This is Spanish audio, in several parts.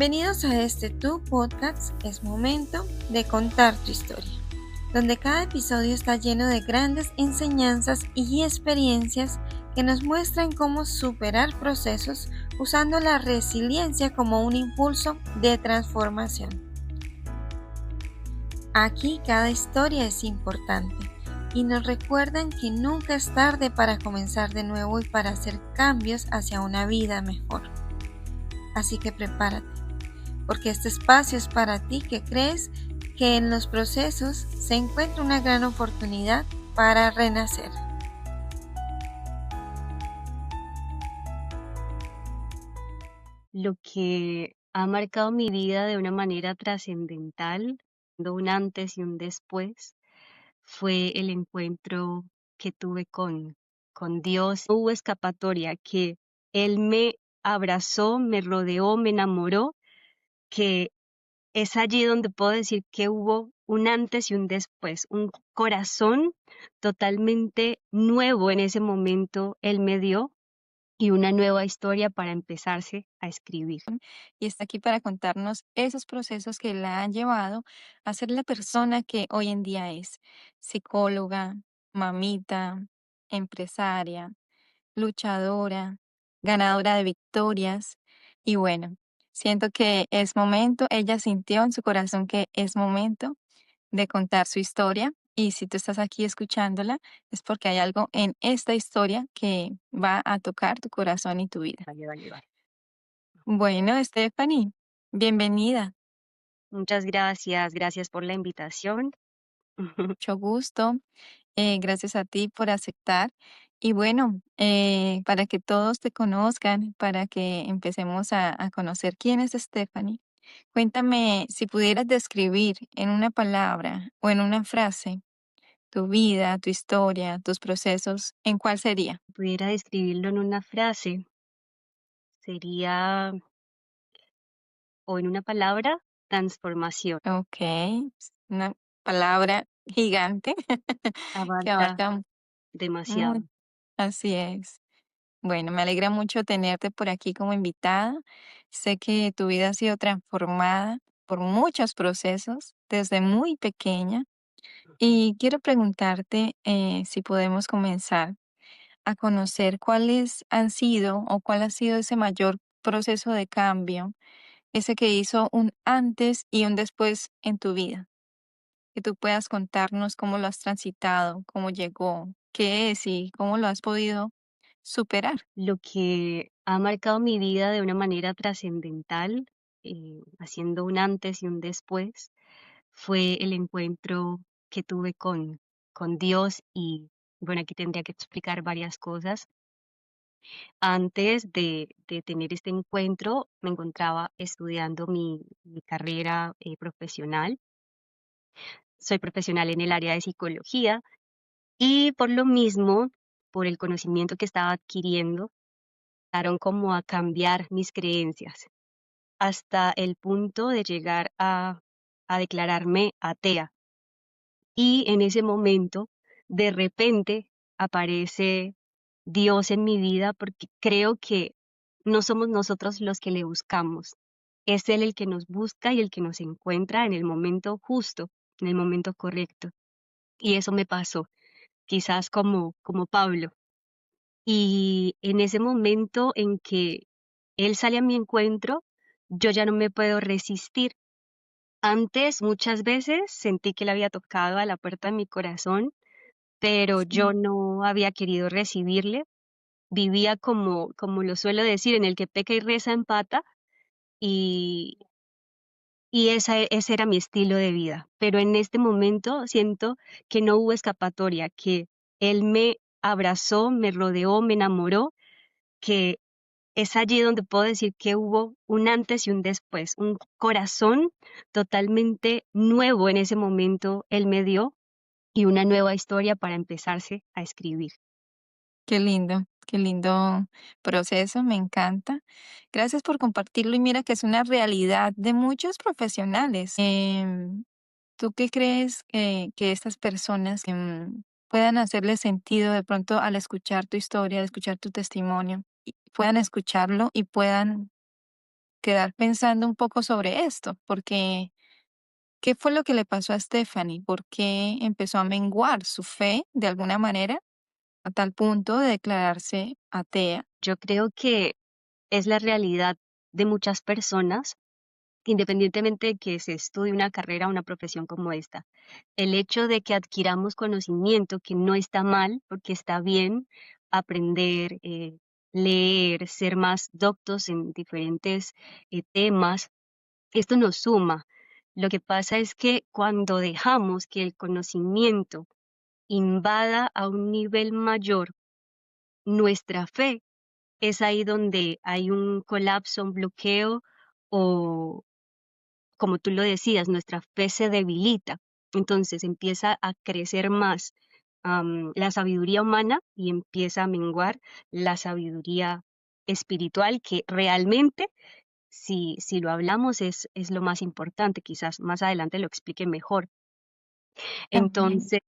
Bienvenidos a este Tu Podcast. Es momento de contar tu historia, donde cada episodio está lleno de grandes enseñanzas y experiencias que nos muestran cómo superar procesos usando la resiliencia como un impulso de transformación. Aquí cada historia es importante y nos recuerdan que nunca es tarde para comenzar de nuevo y para hacer cambios hacia una vida mejor. Así que prepárate, porque este espacio es para ti que crees que en los procesos se encuentra una gran oportunidad para renacer. Lo que ha marcado mi vida de una manera trascendental, de un antes y un después, fue el encuentro que tuve con Dios. No hubo escapatoria, que Él me abrazó, me rodeó, me enamoró, que es allí donde puedo decir que hubo un antes y un después, un corazón totalmente nuevo en ese momento Él me dio y una nueva historia para empezarse a escribir. Y está aquí para contarnos esos procesos que la han llevado a ser la persona que hoy en día es: psicóloga, mamita, empresaria, luchadora, ganadora de victorias. Y bueno, siento que es momento, ella sintió en su corazón que es momento de contar su historia. Y si tú estás aquí escuchándola, es porque hay algo en esta historia que va a tocar tu corazón y tu vida. Vale, vale, vale. Bueno, Stephanie, bienvenida. Muchas gracias, gracias por la invitación. Mucho gusto. Gracias a ti por aceptar. Y bueno, para que todos te conozcan, para que empecemos a conocer quién es Stephanie, cuéntame si pudieras describir en una palabra o en una frase tu vida, tu historia, tus procesos, ¿en cuál sería? Si pudiera describirlo en una frase, sería, o en una palabra, transformación. Ok, es una palabra gigante que Abarca abarca demasiado. mucho. Así es. Bueno, me alegra mucho tenerte por aquí como invitada. Sé que tu vida ha sido transformada por muchos procesos desde muy pequeña y quiero preguntarte si podemos comenzar a conocer cuáles han sido o cuál ha sido ese mayor proceso de cambio, ese que hizo un antes y un después en tu vida. Que tú puedas contarnos cómo lo has transitado, cómo llegó, qué es y cómo lo has podido superar. Lo que ha marcado mi vida de una manera trascendental, haciendo un antes y un después, fue el encuentro que tuve con Dios y bueno, aquí tendría que explicar varias cosas. Antes de tener este encuentro, me encontraba estudiando mi carrera profesional. Soy profesional en el área de psicología y por lo mismo, por el conocimiento que estaba adquiriendo, empezaron como a cambiar mis creencias hasta el punto de llegar a declararme atea. Y en ese momento, de repente, aparece Dios en mi vida porque creo que no somos nosotros los que le buscamos. Es Él el que nos busca y el que nos encuentra en el momento justo, en el momento correcto. Y eso me pasó, quizás como Pablo. Y en ese momento en que Él sale a mi encuentro, yo ya no me puedo resistir. Antes, muchas veces, sentí que Él había tocado a la puerta de mi corazón, pero yo Sí. no había querido recibirle. Vivía como lo suelo decir, en el que peca y reza empata, y, ese era mi estilo de vida. Pero en este momento siento que no hubo escapatoria, que Él me abrazó, me rodeó, me enamoró, que es allí donde puedo decir que hubo un antes y un después, un corazón totalmente nuevo en ese momento Él me dio y una nueva historia para empezarse a escribir. Qué lindo proceso, me encanta. Gracias por compartirlo y mira que es una realidad de muchos profesionales. ¿Tú qué crees que estas personas puedan hacerle sentido de pronto al escuchar tu historia, al escuchar tu testimonio, y puedan escucharlo y puedan quedar pensando un poco sobre esto, porque ¿qué fue lo que le pasó a Stephanie? ¿Por qué empezó a menguar su fe de alguna manera a tal punto de declararse atea? Yo creo que es la realidad de muchas personas, independientemente de que se estudie una carrera o una profesión como esta. El hecho de que adquiramos conocimiento, que no está mal, porque está bien aprender, leer, ser más doctos en diferentes temas, esto nos suma. Lo que pasa es que cuando dejamos que el conocimiento invada a un nivel mayor nuestra fe, es ahí donde hay un colapso, un bloqueo o, como tú lo decías, nuestra fe se debilita. Entonces empieza a crecer más la sabiduría humana y empieza a menguar la sabiduría espiritual, que realmente, si lo hablamos, es lo más importante. Quizás más adelante lo explique mejor. También. Entonces,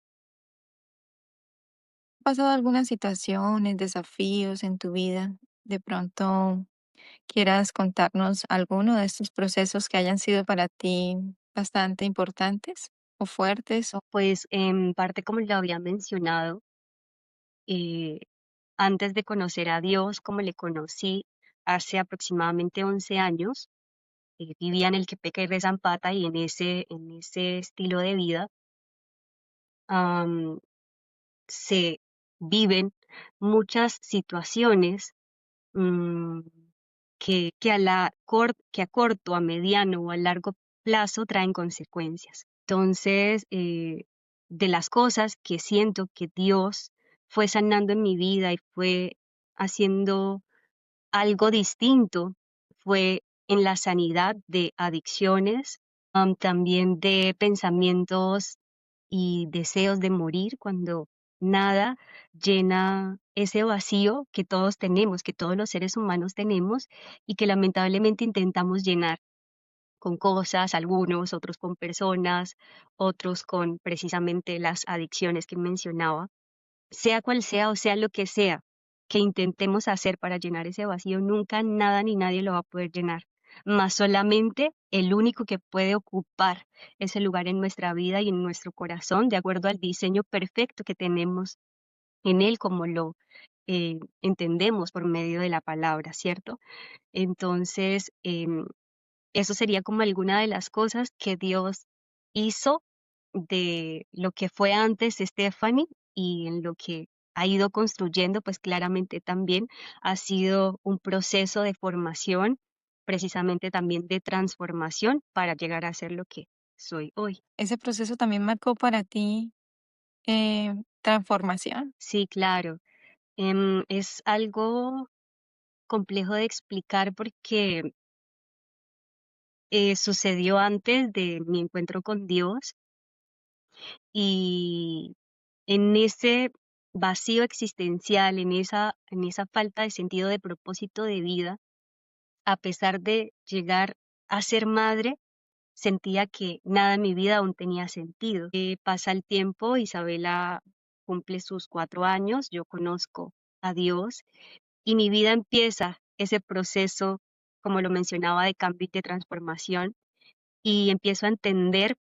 ¿Ha pasado algunas situaciones, desafíos en tu vida? De pronto quieras contarnos alguno de estos procesos que hayan sido para ti bastante importantes o fuertes. pues en parte como lo había mencionado, eh, antes de conocer a Dios como le conocí hace aproximadamente 11 años, vivía en el Quepeca y de Zampata y en ese estilo de vida am, se viven muchas situaciones mm, que a corto, a mediano o a largo plazo traen consecuencias. Entonces, de las cosas que siento que Dios fue sanando en mi vida y fue haciendo algo distinto, fue en la sanidad de adicciones, también de pensamientos y deseos de morir cuando nada llena ese vacío que todos tenemos, que todos los seres humanos tenemos y que lamentablemente intentamos llenar con cosas, algunos, otros con personas, otros con precisamente las adicciones que mencionaba. Sea cual sea o sea lo que intentemos hacer para llenar ese vacío, nunca nada ni nadie lo va a poder llenar, más solamente el único que puede ocupar ese lugar en nuestra vida y en nuestro corazón, de acuerdo al diseño perfecto que tenemos en él, como lo entendemos por medio de la palabra, ¿cierto? Entonces, eso sería como alguna de las cosas que Dios hizo de lo que fue antes Stephanie y en lo que ha ido construyendo, pues claramente también ha sido un proceso de formación, precisamente también de transformación para llegar a ser lo que soy hoy. Ese proceso también marcó para ti transformación. Sí, claro, es algo complejo de explicar porque sucedió antes de mi encuentro con Dios y en ese vacío existencial, en esa falta de sentido de propósito de vida, a pesar de llegar a ser madre, sentía que nada en mi vida aún tenía sentido. Pasa el tiempo, Isabela cumple sus 4 años, yo conozco a Dios y mi vida empieza ese proceso, como lo mencionaba, de cambio y de transformación y empiezo a entender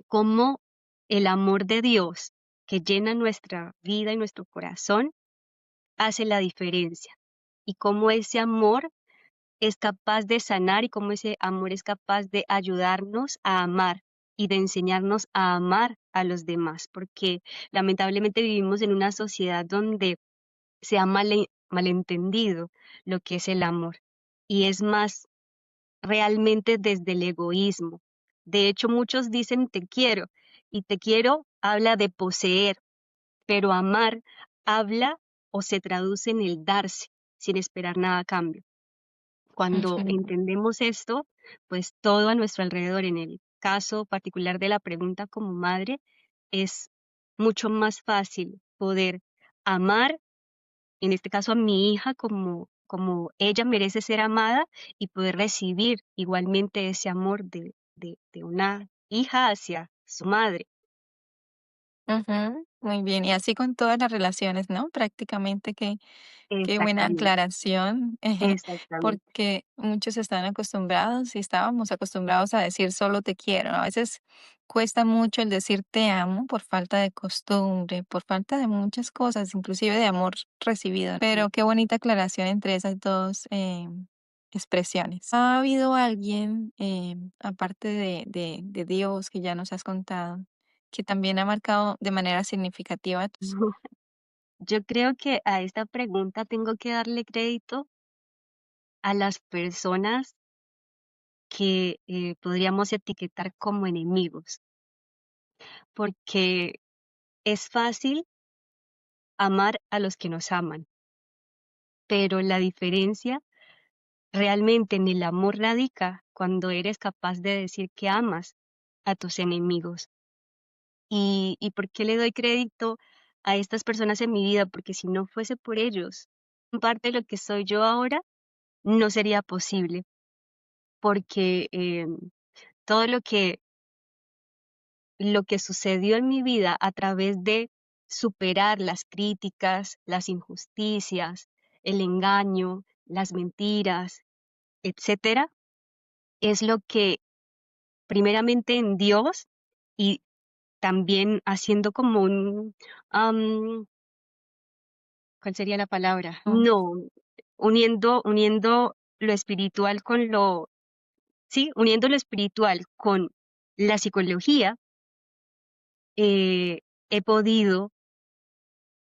cómo el amor de Dios que llena nuestra vida y nuestro corazón hace la diferencia y cómo ese amor es capaz de sanar y cómo ese amor es capaz de ayudarnos a amar y de enseñarnos a amar a los demás, porque lamentablemente vivimos en una sociedad donde se ha malentendido lo que es el amor y es más realmente desde el egoísmo. De hecho, muchos dicen te quiero y te quiero habla de poseer, pero amar habla o se traduce en el darse sin esperar nada a cambio. Cuando Ujú. entendemos esto, pues todo a nuestro alrededor, en el caso particular de la pregunta como madre, es mucho más fácil poder amar, en este caso a mi hija, como ella merece ser amada y poder recibir igualmente ese amor de una hija hacia su madre. Ujú. Muy bien, y así con todas las relaciones, ¿no? Prácticamente que qué buena Exactamente, aclaración, exactamente. porque muchos están acostumbrados y estábamos acostumbrados a decir solo te quiero, ¿no? A veces cuesta mucho el decir te amo por falta de costumbre, por falta de muchas cosas, inclusive de amor recibido. Pero qué bonita aclaración entre esas dos expresiones. ¿Ha habido alguien, aparte de Dios que ya nos has contado, que también ha marcado de manera significativa tus... Yo creo que a esta pregunta tengo que darle crédito a las personas que podríamos etiquetar como enemigos, porque es fácil amar a los que nos aman, pero la diferencia realmente en el amor radica cuando eres capaz de decir que amas a tus enemigos. ¿Y por qué le doy crédito a estas personas en mi vida? Porque si no fuese por ellos, parte de lo que soy yo ahora no sería posible, porque todo lo que sucedió en mi vida a través de superar las críticas, las injusticias, el engaño, las mentiras, etcétera, es lo que primeramente en Dios y también haciendo como un, ¿cuál sería la palabra? No, uniendo lo espiritual con lo, sí, uniendo lo espiritual con la psicología, he podido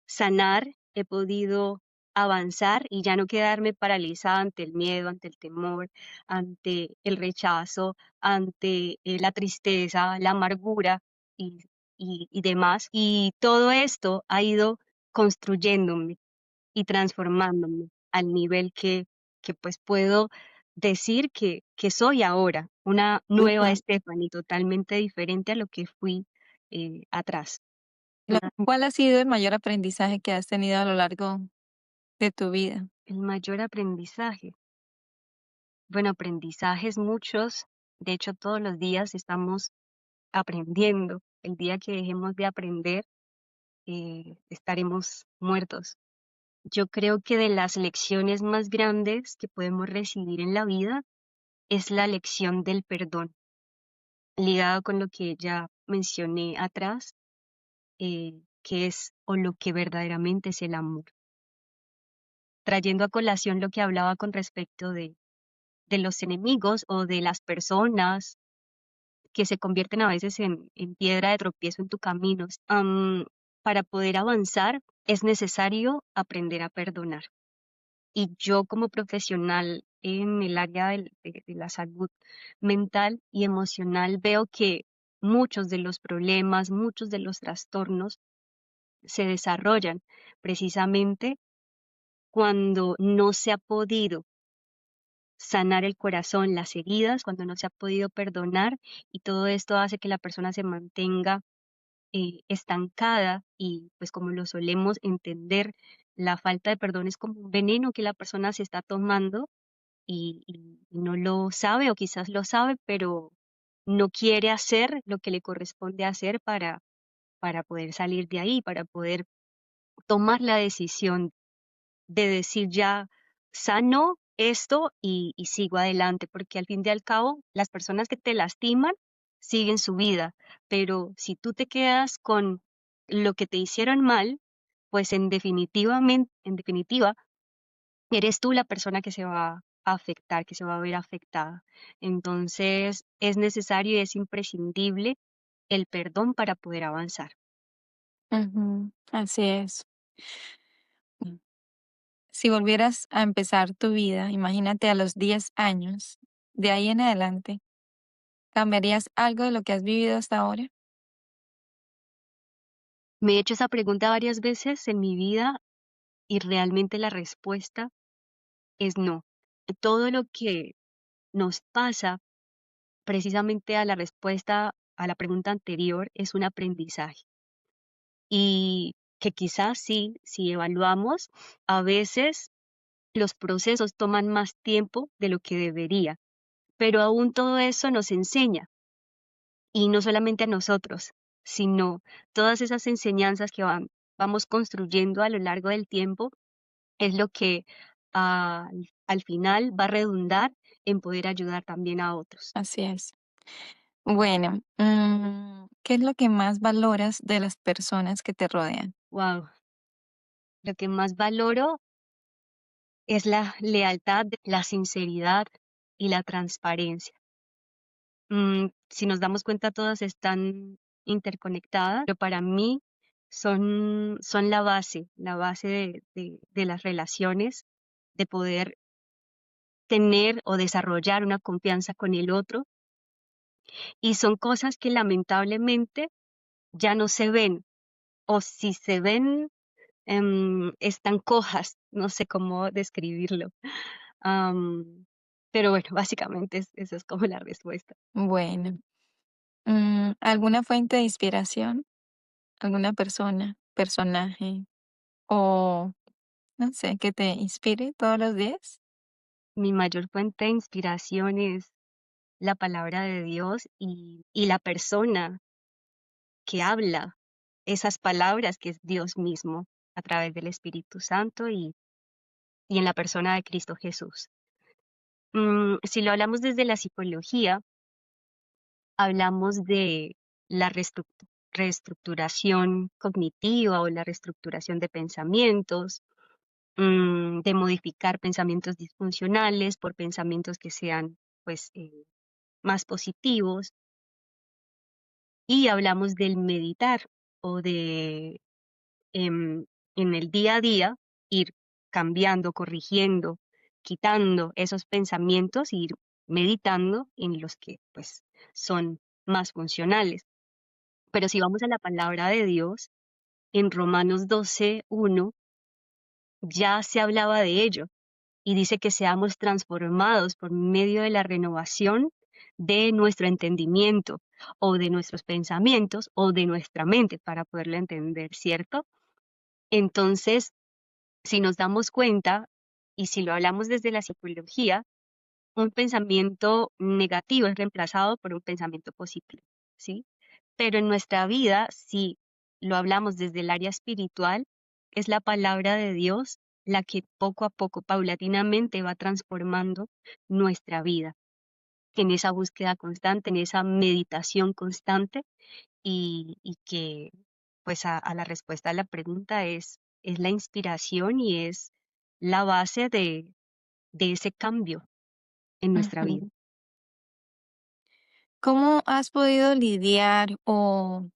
sanar, he podido avanzar y ya no quedarme paralizada ante el miedo, ante el temor, ante el rechazo, ante la tristeza, la amargura y, y demás. Y todo esto ha ido construyéndome y transformándome al nivel que pues puedo decir que soy ahora, una nueva Ujú. Stephanie, totalmente diferente a lo que fui atrás. ¿Cuál ha sido el mayor aprendizaje que has tenido a lo largo de tu vida? El mayor aprendizaje. Bueno, aprendizajes muchos. De hecho, todos los días estamos aprendiendo. El día que dejemos de aprender, estaremos muertos. Yo creo que de las lecciones más grandes que podemos recibir en la vida es la lección del perdón, ligado con lo que ya mencioné atrás, que es o lo que verdaderamente es el amor. Trayendo a colación lo que hablaba con respecto de los enemigos o de las personas que se convierten a veces en piedra de tropiezo en tu camino. Para poder avanzar es necesario aprender a perdonar. Y yo como profesional en el área de la salud mental y emocional veo que muchos de los problemas, muchos de los trastornos se desarrollan precisamente cuando no se ha podido sanar el corazón, las heridas, cuando no se ha podido perdonar y todo esto hace que la persona se mantenga estancada y pues como lo solemos entender, la falta de perdón es como un veneno que la persona se está tomando y no lo sabe o quizás lo sabe, pero no quiere hacer lo que le corresponde hacer para poder salir de ahí, para poder tomar la decisión de decir ya sano esto y sigo adelante, porque al fin y al cabo las personas que te lastiman siguen su vida, pero si tú te quedas con lo que te hicieron mal, pues en definitiva, eres tú la persona que se va a afectar, que se va a ver afectada. Entonces, es necesario y es imprescindible el perdón para poder avanzar. Ujú, así es. Si volvieras a empezar tu vida, imagínate a los 10 años, de ahí en adelante, ¿cambiarías algo de lo que has vivido hasta ahora? Me he hecho esa pregunta varias veces en mi vida y realmente la respuesta es no. Todo lo que nos pasa, precisamente a la respuesta a la pregunta anterior, es un aprendizaje. Y que quizás sí, si evaluamos, a veces los procesos toman más tiempo de lo que debería, pero aún todo eso nos enseña, y no solamente a nosotros. sino todas esas enseñanzas que vamos construyendo a lo largo del tiempo es lo que al final va a redundar en poder ayudar también a otros. Así es. Bueno, ¿qué es lo que más valoras de las personas que te rodean? Wow, lo que más valoro es la lealtad, la sinceridad y la transparencia. Si nos damos cuenta, todas están interconectadas, pero para mí son la base de las relaciones, de poder tener o desarrollar una confianza con el otro. Y son cosas que lamentablemente ya no se ven, o si se ven, están cojas, no sé cómo describirlo. Am, pero bueno, básicamente esa es como la respuesta. Bueno, ¿alguna fuente de inspiración? ¿Alguna persona, personaje o no sé, que te inspire todos los días? Mi mayor fuente de inspiración es la palabra de Dios y la persona que habla esas palabras, que es Dios mismo, a través del Espíritu Santo y en la persona de Cristo Jesús. Si lo hablamos desde la psicología, hablamos de la reestructuración cognitiva o la reestructuración de pensamientos, de modificar pensamientos disfuncionales por pensamientos que sean pues más positivos, y hablamos del meditar o de en el día a día ir cambiando, corrigiendo, quitando esos pensamientos y ir meditando en los que pues son más funcionales. Pero si vamos a la palabra de Dios, en Romanos 12:1 ya se hablaba de ello y dice que seamos transformados por medio de la renovación de nuestro entendimiento o de nuestros pensamientos o de nuestra mente para poderlo entender, ¿cierto? Entonces, si nos damos cuenta y si lo hablamos desde la psicología, un pensamiento negativo es reemplazado por un pensamiento positivo, ¿sí? Pero en nuestra vida, si lo hablamos desde el área espiritual, es la palabra de Dios la que poco a poco, paulatinamente va transformando nuestra vida en esa búsqueda constante, en esa meditación constante y que pues a la respuesta a la pregunta es la inspiración y es la base de ese cambio en nuestra vida. Ujú. ¿Cómo has podido lidiar o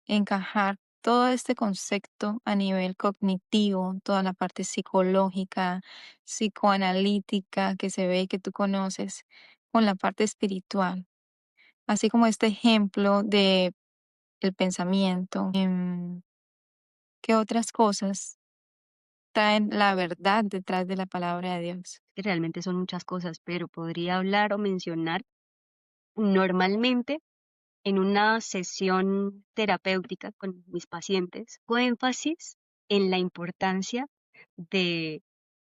encajar todo este concepto a nivel cognitivo, toda la parte psicológica, psicoanalítica que se ve y que tú conoces, con la parte espiritual? Así como este ejemplo de el pensamiento, ¿qué otras cosas traen la verdad detrás de la palabra de Dios? Que realmente son muchas cosas, pero podría hablar o mencionar normalmente en una sesión terapéutica con mis pacientes, hago énfasis en la importancia de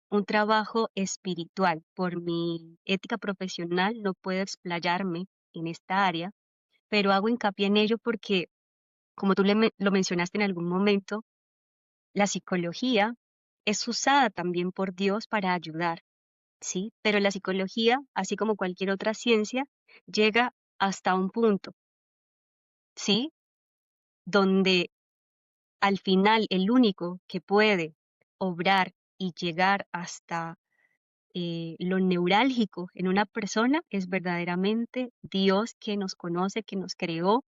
un trabajo espiritual. Por mi ética profesional no puedo explayarme en esta área, pero hago hincapié en ello porque, como tú lo mencionaste en algún momento, la psicología es usada también por Dios para ayudar, ¿sí? Pero la psicología, así como cualquier otra ciencia, llega hasta un punto, ¿sí? Donde al final el único que puede obrar y llegar hasta lo neurálgico en una persona es verdaderamente Dios, que nos conoce, que nos creó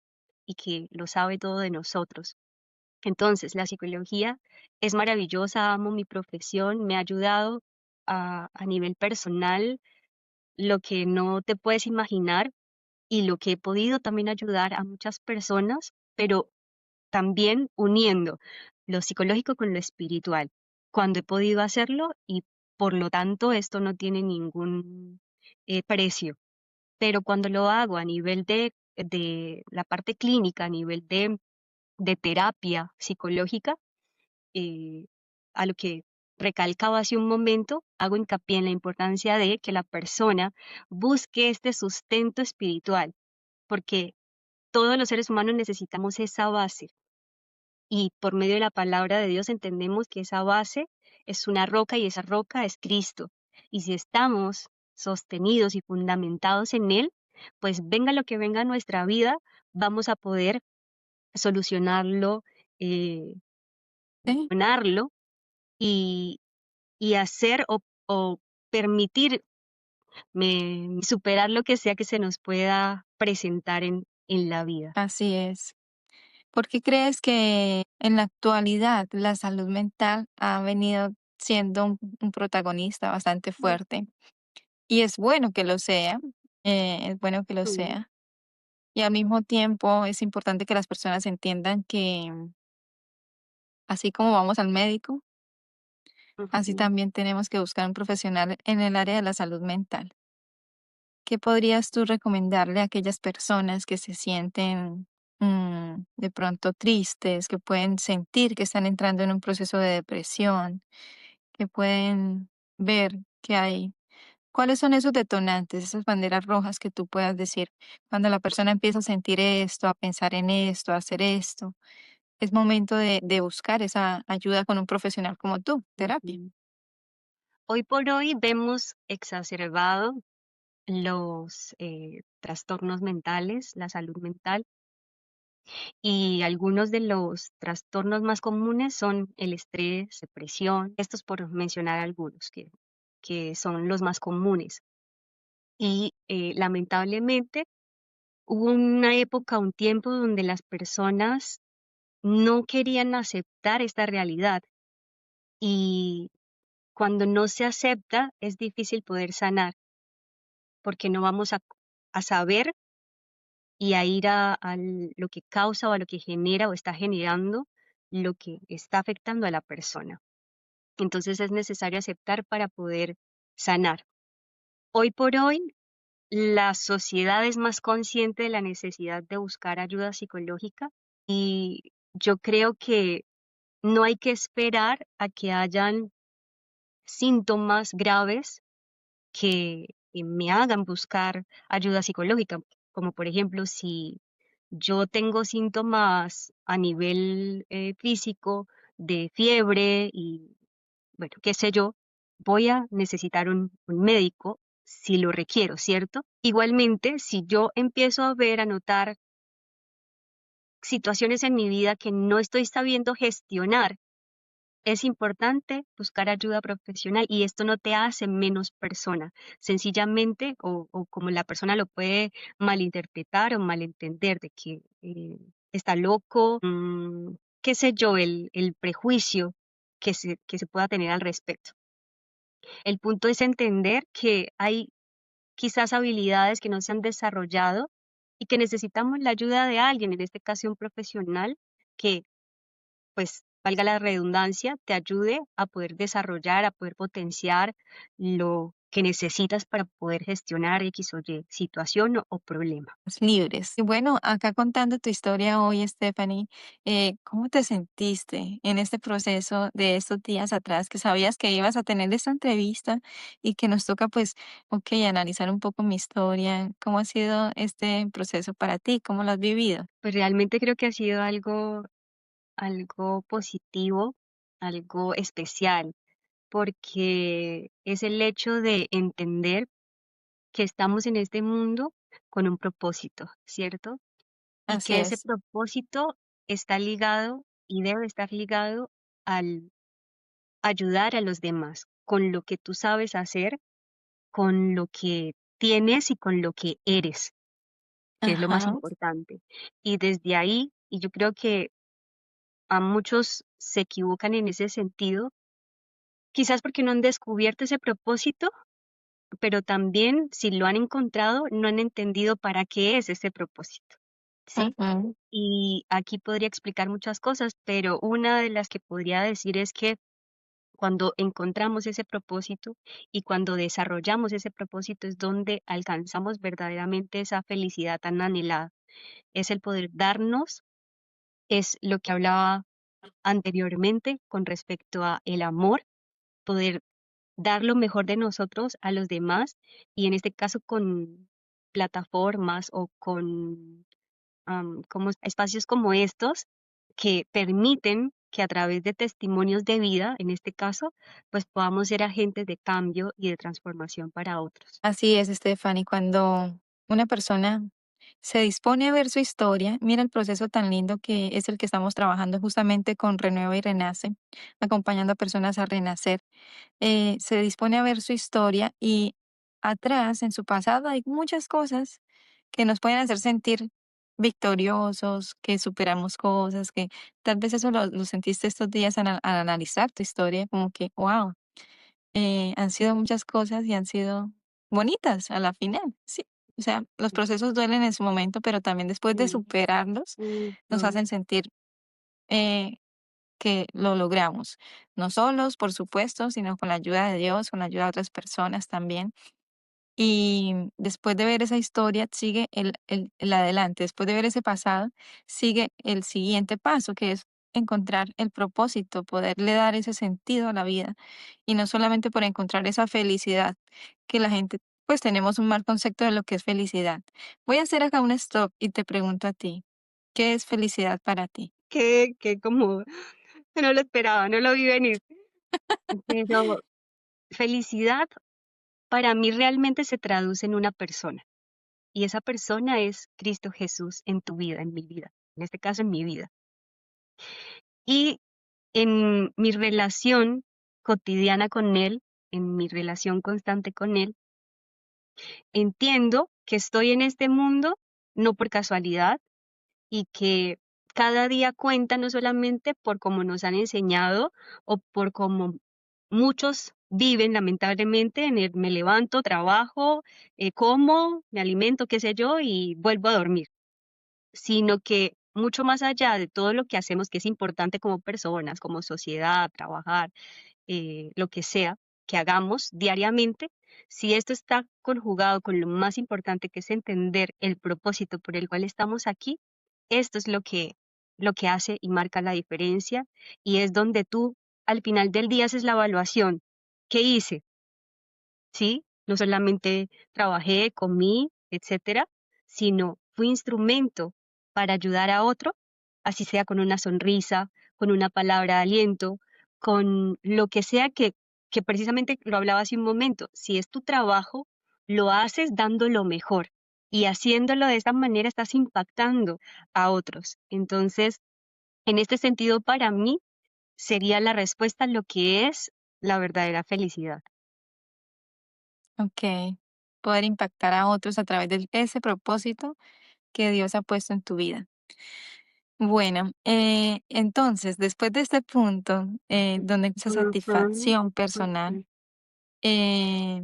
y que lo sabe todo de nosotros. Entonces, la psicología es maravillosa, amo mi profesión, me ha ayudado a nivel personal lo que no te puedes imaginar y lo que he podido también ayudar a muchas personas, pero también uniendo lo psicológico con lo espiritual, cuando he podido hacerlo, y por lo tanto esto no tiene ningún precio. Pero cuando lo hago a nivel de la parte clínica, a nivel de terapia psicológica, eh, a lo que recalcaba hace un momento, hago hincapié en la importancia de que la persona busque este sustento espiritual, porque todos los seres humanos necesitamos esa base y por medio de la palabra de Dios entendemos que esa base es una roca y esa roca es Cristo. Y si estamos sostenidos y fundamentados en Él, pues venga lo que venga a nuestra vida, vamos a poder solucionarlo, eh, Sí, ganarlo y, y hacer o permitir superar lo que sea que se nos pueda presentar en la vida. así es. ¿Por qué crees que en la actualidad la salud mental ha venido siendo un protagonista bastante fuerte? Y es bueno que lo sea, es bueno que lo Ujú, sea. Y al mismo tiempo es importante que las personas entiendan que así como vamos al médico, así ujú, también tenemos que buscar un profesional en el área de la salud mental. ¿Qué podrías tú recomendarle a aquellas personas que se sienten de pronto tristes, que pueden sentir que están entrando en un proceso de depresión, que pueden ver que hay? ¿Cuáles son esos detonantes, esas banderas rojas que tú puedas decir cuando la persona empieza a sentir esto, a pensar en esto, a hacer esto? Es momento de buscar esa ayuda con un profesional como tú, terapia. ujú. Hoy por hoy vemos exacerbado los trastornos mentales, la salud mental, y algunos de los trastornos más comunes son el estrés, depresión, estos por mencionar algunos que son los más comunes. Y lamentablemente hubo una época, un tiempo donde las personas no querían aceptar esta realidad y cuando no se acepta es difícil poder sanar porque no vamos a saber y a ir lo que causa o a lo que genera o está generando lo que está afectando a la persona. Entonces es necesario aceptar para poder sanar. Hoy por hoy, la sociedad es más consciente de la necesidad de buscar ayuda psicológica y yo creo que no hay que esperar a que hayan síntomas graves que me hagan buscar ayuda psicológica, como por ejemplo si yo tengo síntomas a nivel físico de fiebre y bueno, qué sé yo, voy a necesitar un médico si lo requiero, ¿cierto? Igualmente, si yo empiezo a ver, a notar situaciones en mi vida que no estoy sabiendo gestionar, es importante buscar ayuda profesional y esto no te hace menos persona, sencillamente, o como la persona lo puede malinterpretar o malentender de que está loco, qué sé yo, el prejuicio que se pueda tener al respecto. El punto es entender que hay quizás habilidades que no se han desarrollado y que necesitamos la ayuda de alguien, en este caso un profesional, que pues valga la redundancia, te ayude a poder desarrollar, a poder potenciar lo que necesitas para poder gestionar X o Y situación o problema. Libres. Y bueno, acá contando tu historia hoy, Stephanie, ¿cómo te sentiste en este proceso de estos días atrás que sabías que ibas a tener esta entrevista y que nos toca, pues, ok, analizar un poco mi historia? ¿Cómo ha sido este proceso para ti? ¿Cómo lo has vivido? Pues realmente creo que ha sido algo positivo, algo especial, porque es el hecho de entender que estamos en este mundo con un propósito, ¿cierto? Y Así que ese es. propósito está ligado y debe estar ligado al ayudar a los demás con lo que tú sabes hacer, con lo que tienes y con lo que eres, que es lo más Ajá, importante. Y desde ahí, y yo creo que a muchos se equivocan en ese sentido, quizás porque no han descubierto ese propósito, pero también si lo han encontrado, no han entendido para qué es ese propósito, ¿sí? ujú, Y aquí podría explicar muchas cosas, pero una de las que podría decir es que cuando encontramos ese propósito y cuando desarrollamos ese propósito es donde alcanzamos verdaderamente esa felicidad tan anhelada. Es el poder darnos, es lo que hablaba anteriormente con respecto a el amor, poder dar lo mejor de nosotros a los demás y en este caso con plataformas o con como espacios como estos que permiten que a través de testimonios de vida, en este caso, pues podamos ser agentes de cambio y de transformación para otros. Así es, Stephanie, cuando una persona se dispone a ver su historia, mira el proceso tan lindo que es el que estamos trabajando justamente con Renueva y Renace, acompañando a personas a renacer. Se dispone a ver su historia y atrás, en su pasado, hay muchas cosas que nos pueden hacer sentir victoriosos, que superamos cosas, que tal vez eso lo sentiste estos días al analizar tu historia, como que, wow, han sido muchas cosas y han sido bonitas a la final, sí. O sea, los procesos duelen en su momento, pero también después de Mm, superarlos nos ujú, hacen sentir eh, que lo logramos. No solos, por supuesto, sino con la ayuda de Dios, con la ayuda de otras personas también. Y después de ver esa historia, sigue el adelante. Después de ver ese pasado, sigue el siguiente paso, que es encontrar el propósito, poderle dar ese sentido a la vida. Y no solamente por encontrar esa felicidad, que la gente, pues tenemos un mal concepto de lo que es felicidad. Voy a hacer acá un stop y te pregunto a ti, ¿qué es felicidad para ti? que como no lo esperaba, no lo vi venir. Pero felicidad para mí realmente se traduce en una persona. Y esa persona es Cristo Jesús en tu vida, en mi vida, en este caso en mi vida. Y en mi relación cotidiana con Él, en mi relación constante con Él, entiendo que estoy en este mundo no por casualidad y que cada día cuenta no solamente por cómo nos han enseñado o por cómo muchos viven lamentablemente en el me levanto, trabajo, como, me alimento, qué sé yo, y vuelvo a dormir, sino que mucho más allá de todo lo que hacemos, que es importante como personas, como sociedad, trabajar, lo que sea que hagamos diariamente, si esto está conjugado con lo más importante que es entender el propósito por el cual estamos aquí, esto es lo que hace y marca la diferencia y es donde tú al final del día haces la evaluación. ¿Qué hice? ¿Sí? No solamente trabajé, comí, etcétera, sino fui instrumento para ayudar a otro, así sea con una sonrisa, con una palabra de aliento, con lo que sea que precisamente lo hablaba hace un momento. Si es tu trabajo, lo haces dando lo mejor y haciéndolo de esta manera estás impactando a otros. Entonces, en este sentido, para mí sería la respuesta a lo que es la verdadera felicidad. Ok, poder impactar a otros a través de ese propósito que Dios ha puesto en tu vida. Bueno, entonces, después de este punto, donde esa Ujú, satisfacción personal, ujú, eh,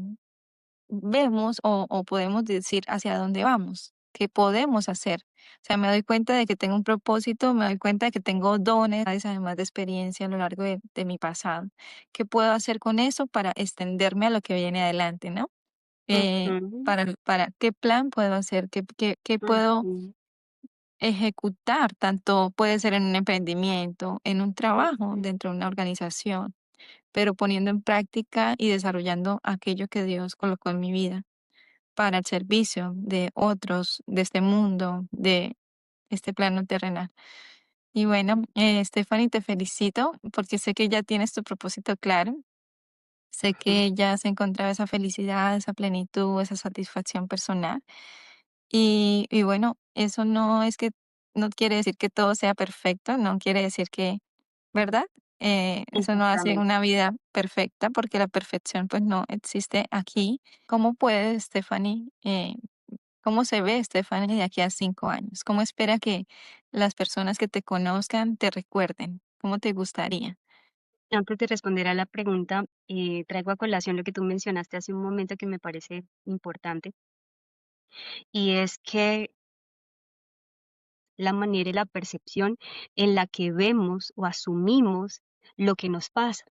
vemos o podemos decir hacia dónde vamos, qué podemos hacer. O sea, me doy cuenta de que tengo un propósito, me doy cuenta de que tengo dones, además de experiencia a lo largo de mi pasado. ¿Qué puedo hacer con eso para extenderme a lo que viene adelante, no? ujú, Para qué plan puedo hacer, qué puedo ujú, ejecutar, tanto puede ser en un emprendimiento, en un trabajo, ujú, dentro de una organización, pero poniendo en práctica y desarrollando aquello que Dios colocó en mi vida para el servicio de otros, de este mundo, de este plano terrenal. Y bueno, Stephanie, te felicito porque sé que ya tienes tu propósito claro. Sé ujú. que ya has encontrado esa felicidad, esa plenitud, esa satisfacción personal. Y bueno, eso no es que no quiere decir que todo sea perfecto, no quiere decir que, ¿verdad? Eso no hace Exactamente. una vida perfecta, porque la perfección, pues, no existe aquí. ¿Cómo puede Stephanie, cómo se ve Stephanie de aquí a 5 años? ¿Cómo espera que las personas que te conozcan te recuerden? ¿Cómo te gustaría? Antes de responder a la pregunta, traigo a colación lo que tú mencionaste hace un momento que me parece importante, y es que la manera y la percepción en la que vemos o asumimos lo que nos pasa,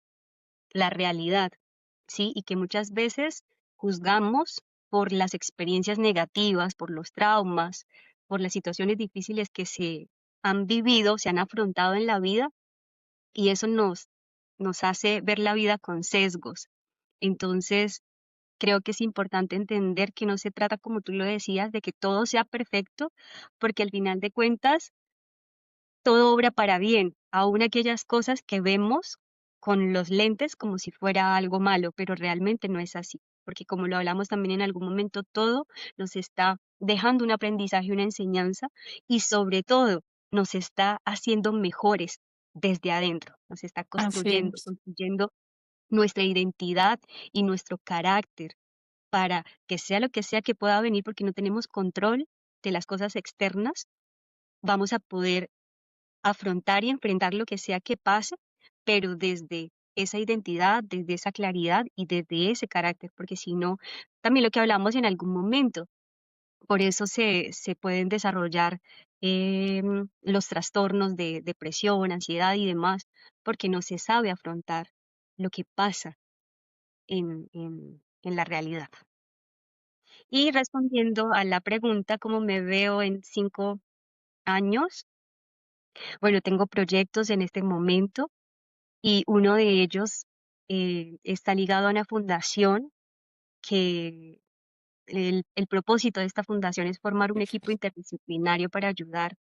la realidad, ¿sí? Y que muchas veces juzgamos por las experiencias negativas, por los traumas, por las situaciones difíciles que se han vivido, se han afrontado en la vida, y eso nos hace ver la vida con sesgos. Entonces, creo que es importante entender que no se trata, como tú lo decías, de que todo sea perfecto, porque al final de cuentas todo obra para bien, aún aquellas cosas que vemos con los lentes como si fuera algo malo, pero realmente no es así, porque como lo hablamos también en algún momento, todo nos está dejando un aprendizaje, una enseñanza y sobre todo nos está haciendo mejores desde adentro, nos está Así construyendo, es. construyendo nuestra identidad y nuestro carácter para que sea lo que sea que pueda venir, porque no tenemos control de las cosas externas, vamos a poder afrontar y enfrentar lo que sea que pase, pero desde esa identidad, desde esa claridad y desde ese carácter, porque si no, también lo que hablamos en algún momento, por eso se pueden desarrollar los trastornos de depresión, ansiedad y demás, porque no se sabe afrontar lo que pasa en la realidad. Y respondiendo a la pregunta, ¿cómo me veo en 5 años? Bueno, tengo proyectos en este momento y uno de ellos está ligado a una fundación que el propósito de esta fundación es formar un equipo interdisciplinario para ayudar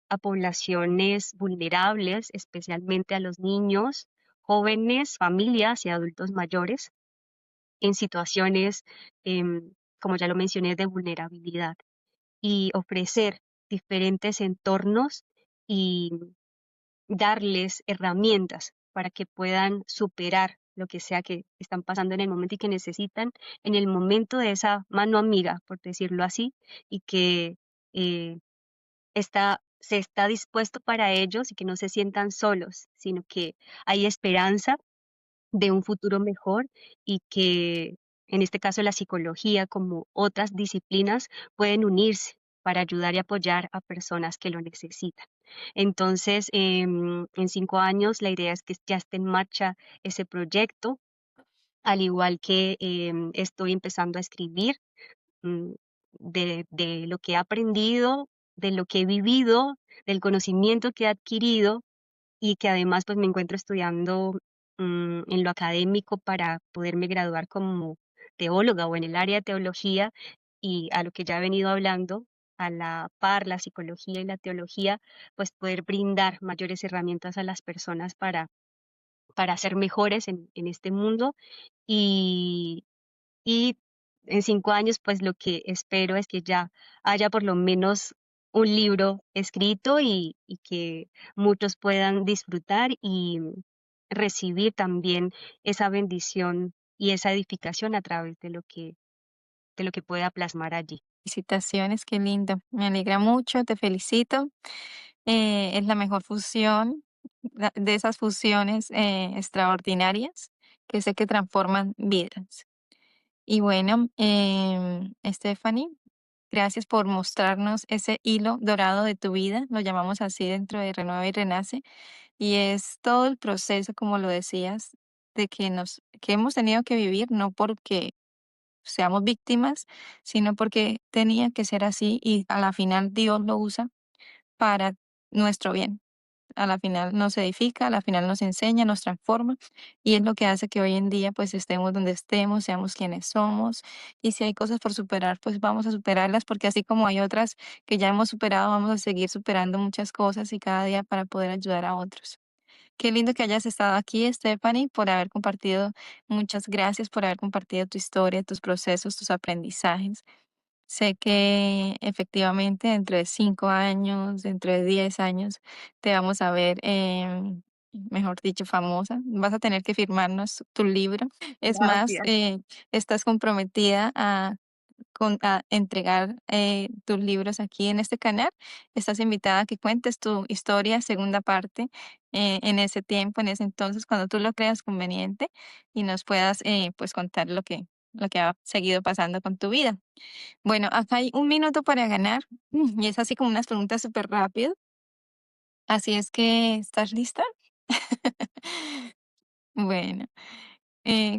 a poblaciones vulnerables, especialmente a los niños, jóvenes, familias y adultos mayores en situaciones, como ya lo mencioné, de vulnerabilidad y ofrecer diferentes entornos y darles herramientas para que puedan superar lo que sea que están pasando en el momento y que necesitan en el momento de esa mano amiga, por decirlo así, y que eh, se está dispuesto para ellos y que no se sientan solos, sino que hay esperanza de un futuro mejor y que en este caso la psicología como otras disciplinas pueden unirse para ayudar y apoyar a personas que lo necesitan. Entonces, en 5 años la idea es que ya esté en marcha ese proyecto, al igual que estoy empezando a escribir mm, de lo que he aprendido, de lo que he vivido, del conocimiento que he adquirido y que además pues me encuentro estudiando en lo académico para poderme graduar como teóloga o en el área de teología y a lo que ya he venido hablando, a la par la psicología y la teología, pues poder brindar mayores herramientas a las personas para ser mejores en este mundo y, y en 5 años, pues lo que espero es que ya haya por lo menos un libro escrito y que muchos puedan disfrutar y recibir también esa bendición y esa edificación a través de lo que pueda plasmar allí. Felicitaciones, qué lindo. Me alegra mucho, te felicito. Es la mejor fusión, de esas fusiones extraordinarias que sé que transforman vidas. Y bueno, Stephanie, gracias por mostrarnos ese hilo dorado de tu vida, lo llamamos así dentro de Renueva y Renace, y es todo el proceso, como lo decías, de que hemos tenido que vivir, no porque seamos víctimas, sino porque tenía que ser así y a la final Dios lo usa para nuestro bien. A la final nos edifica, a la final nos enseña, nos transforma y es lo que hace que hoy en día pues estemos donde estemos, seamos quienes somos y si hay cosas por superar pues vamos a superarlas porque así como hay otras que ya hemos superado, vamos a seguir superando muchas cosas y cada día para poder ayudar a otros. Qué lindo que hayas estado aquí, Stephanie, por haber compartido. Muchas gracias por haber compartido tu historia, tus procesos, tus aprendizajes. Sé que efectivamente dentro de 5 años, dentro de 10 años, te vamos a ver, mejor dicho, famosa. Vas a tener que firmarnos tu libro. Es más, Gracias. estás comprometida a entregar tus libros aquí en este canal. Estás invitada a que cuentes tu historia, segunda parte, en ese tiempo, en ese entonces, cuando tú lo creas conveniente y nos puedas pues contar lo que ha seguido pasando con tu vida. Bueno, acá hay 1 minuto para ganar y es así como unas preguntas súper rápido. Así es que, ¿estás lista? Bueno,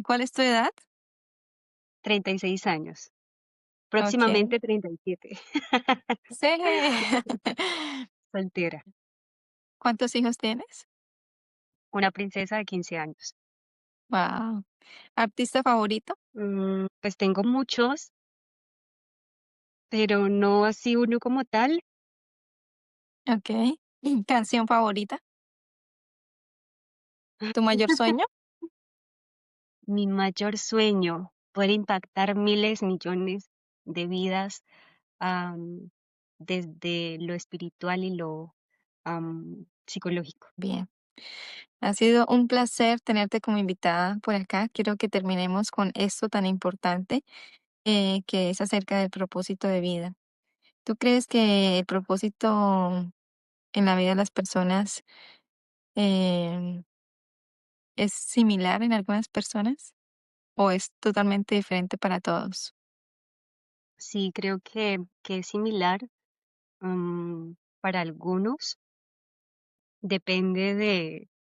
¿cuál es tu edad? 36 años, Ok. próximamente 37. Sí. Soltera, ¿Cuántos hijos tienes? una princesa de 15 años. Wow. ¿Artista favorito? Pues tengo muchos, pero no así uno como tal. Okey. ¿Canción favorita? ¿Tu mayor sueño? Mi mayor sueño, poder impactar miles, millones de vidas, am, desde lo espiritual y lo psicológico. Bien. Ha sido un placer tenerte como invitada por acá. Quiero que terminemos con esto tan importante, que es acerca del propósito de vida. ¿Tú crees que el propósito en la vida de las personas, em, es similar en algunas personas o es totalmente diferente para todos? Sí, creo que es similar para algunos. Depende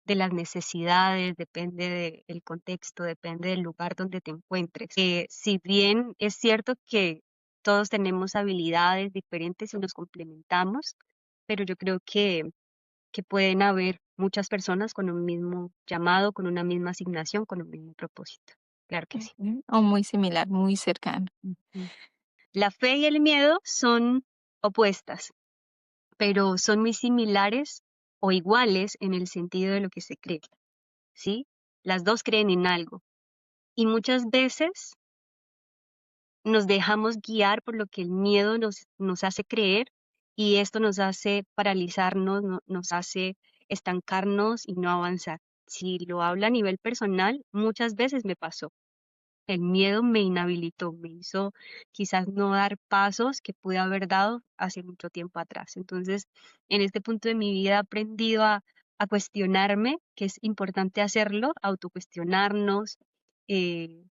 de las necesidades, depende del contexto, depende del lugar donde te encuentres. Si bien es cierto que todos tenemos habilidades diferentes y nos complementamos, pero yo creo que pueden haber muchas personas con un mismo llamado, con una misma asignación, con un mismo propósito. Claro que sí. Ujú. O muy similar, muy cercano. Ujú. La fe y el miedo son opuestas, pero son muy similares o iguales en el sentido de lo que se cree. ¿Sí? Las 2 creen en algo. Y muchas veces nos dejamos guiar por lo que el miedo nos hace creer y esto nos hace paralizarnos, nos hace estancarnos y no avanzar. Si lo hablo a nivel personal, muchas veces me pasó. El miedo me inhabilitó, me hizo quizás no dar pasos que pude haber dado hace mucho tiempo atrás. Entonces, en este punto de mi vida he aprendido a cuestionarme, que es importante hacerlo, autocuestionarnos, eh,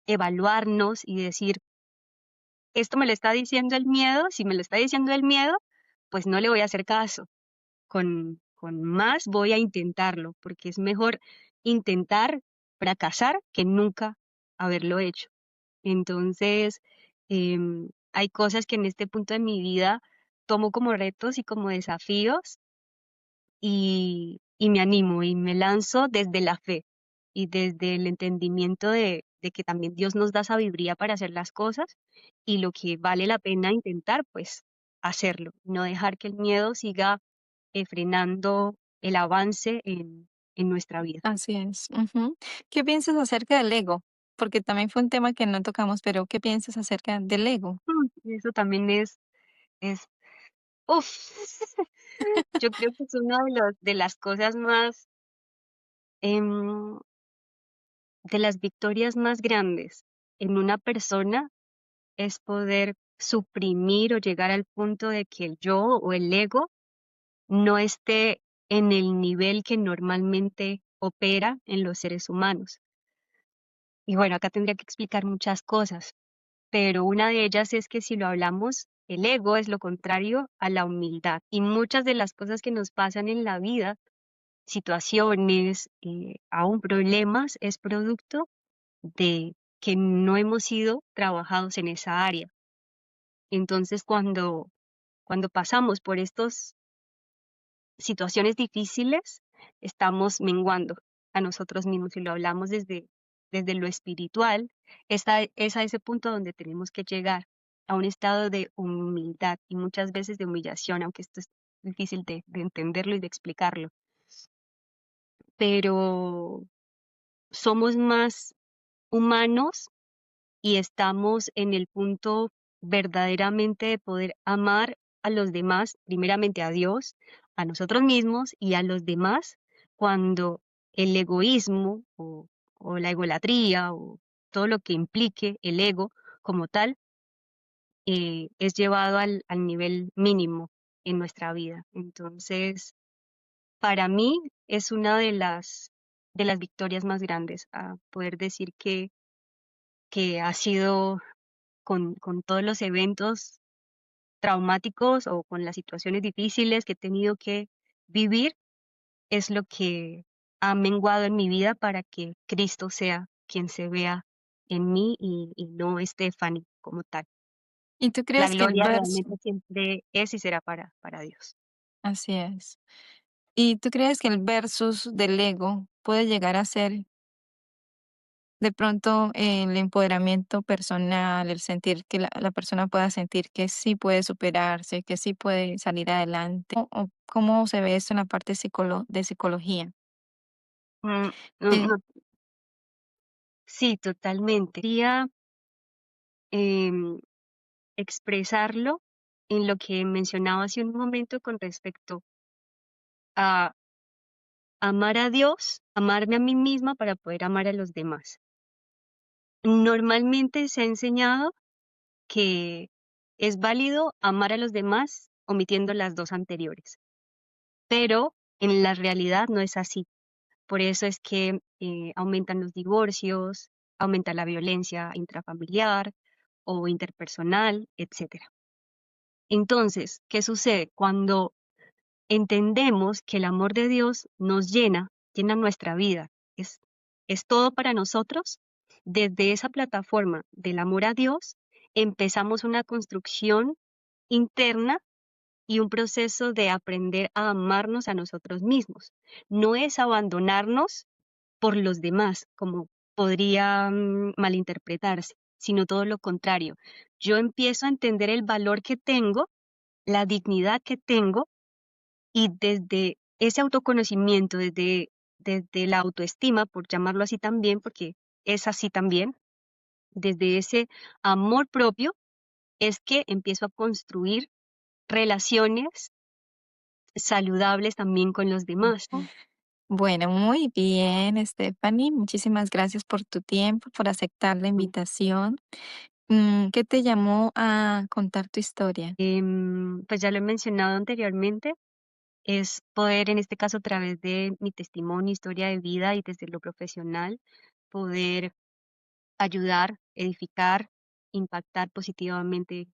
evaluarnos y decir, esto me lo está diciendo el miedo, si me lo está diciendo el miedo, pues no le voy a hacer caso. Con más voy a intentarlo, porque es mejor intentar fracasar que nunca haberlo hecho. Entonces, hay cosas que en este punto de mi vida tomo como retos y como desafíos y me animo y me lanzo desde la fe y desde el entendimiento de que también Dios nos da sabiduría para hacer las cosas y lo que vale la pena intentar, pues hacerlo, no dejar que el miedo siga frenando el avance en nuestra vida. Así es. Ujú. ¿Qué piensas acerca del ego? Porque también fue un tema que no tocamos, pero ¿qué piensas acerca del ego? Eso también es, uf, yo creo que es una de las cosas más, em, de las victorias más grandes en una persona es poder suprimir o llegar al punto de que el yo o el ego no esté en el nivel que normalmente opera en los seres humanos. Y bueno, acá tendría que explicar muchas cosas, pero una de ellas es que si lo hablamos, el ego es lo contrario a la humildad. Y muchas de las cosas que nos pasan en la vida, situaciones, aún problemas, es producto de que no hemos sido trabajados en esa área. Entonces, cuando pasamos por estas situaciones difíciles, estamos menguando a nosotros mismos y lo hablamos desde lo espiritual, es a ese punto donde tenemos que llegar a un estado de humildad y muchas veces de humillación, aunque esto es difícil de entenderlo y de explicarlo, pero somos más humanos y estamos en el punto verdaderamente de poder amar a los demás, primeramente a Dios, a nosotros mismos y a los demás, cuando el egoísmo o la egolatría o todo lo que implique el ego como tal es llevado al nivel mínimo en nuestra vida. Entonces, para mí es una de las victorias más grandes, a poder decir que ha sido con todos los eventos traumáticos o con las situaciones difíciles que he tenido que vivir, es lo que ha menguado en mi vida para que Cristo sea quien se vea en mí y no Stephanie como tal. ¿Y tú La crees que el gloria verso realmente siempre es y será para Dios. así es. ¿Y tú crees que el versus del ego puede llegar a ser De pronto, el empoderamiento personal, el sentir que la persona pueda sentir que sí puede superarse, que sí puede salir adelante. O cómo se ve esto en la parte de psicología? Mm, no, Eh, no, sí, totalmente. Quería em, expresarlo en lo que mencionaba hace un momento con respecto a amar a Dios, amarme a mí misma para poder amar a los demás. Normalmente se ha enseñado que es válido amar a los demás omitiendo las dos anteriores, pero en la realidad no es así. Por eso es que aumentan los divorcios, aumenta la violencia intrafamiliar o interpersonal, etcétera. Entonces, ¿qué sucede? Cuando entendemos que el amor de Dios nos llena, llena nuestra vida, es, es todo para nosotros, desde esa plataforma del amor a Dios, empezamos una construcción interna y un proceso de aprender a amarnos a nosotros mismos. No es abandonarnos por los demás, como podría malinterpretarse, sino todo lo contrario. Yo empiezo a entender el valor que tengo, la dignidad que tengo, y desde ese autoconocimiento, desde la autoestima, por llamarlo así también, porque es así también, desde ese amor propio, es que empiezo a construir relaciones saludables también con los demás. bueno, muy bien, Stephanie. Muchísimas gracias por tu tiempo, por aceptar la invitación. ¿Qué te llamó a contar tu historia? Pues ya lo he mencionado anteriormente, es poder, en este caso, a través de mi testimonio, historia de vida y desde lo profesional, poder ayudar, edificar, impactar positivamente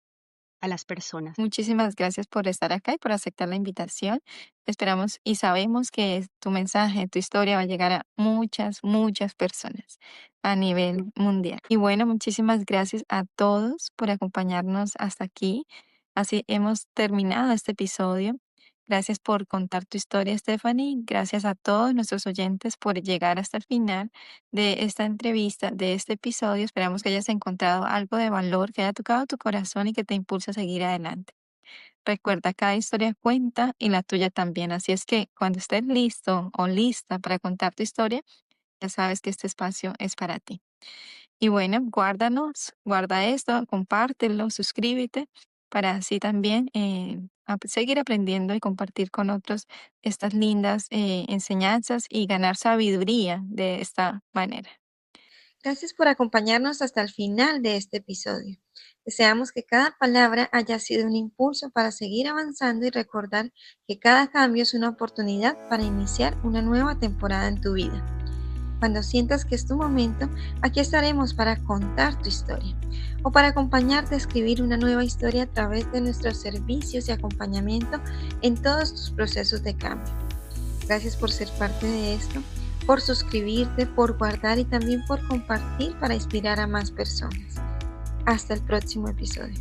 a las personas. Muchísimas gracias por estar acá y por aceptar la invitación. Esperamos y sabemos que tu mensaje, tu historia va a llegar a muchas, muchas personas a nivel mundial. Y bueno, muchísimas gracias a todos por acompañarnos hasta aquí. Así hemos terminado este episodio. Gracias por contar tu historia, Stephanie. Gracias a todos nuestros oyentes por llegar hasta el final de esta entrevista, de este episodio. Esperamos que hayas encontrado algo de valor, que haya tocado tu corazón y que te impulse a seguir adelante. Recuerda, cada historia cuenta y la tuya también. Así es que cuando estés listo o lista para contar tu historia, ya sabes que este espacio es para ti. Y bueno, guarda esto, compártelo, suscríbete para así también seguir aprendiendo y compartir con otros estas lindas enseñanzas y ganar sabiduría de esta manera. Gracias por acompañarnos hasta el final de este episodio. Deseamos que cada palabra haya sido un impulso para seguir avanzando y recordar que cada cambio es una oportunidad para iniciar una nueva temporada en tu vida. Cuando sientas que es tu momento, aquí estaremos para contar tu historia o para acompañarte a escribir una nueva historia a través de nuestros servicios y acompañamiento en todos tus procesos de cambio. Gracias por ser parte de esto, por suscribirte, por guardar y también por compartir para inspirar a más personas. Hasta el próximo episodio.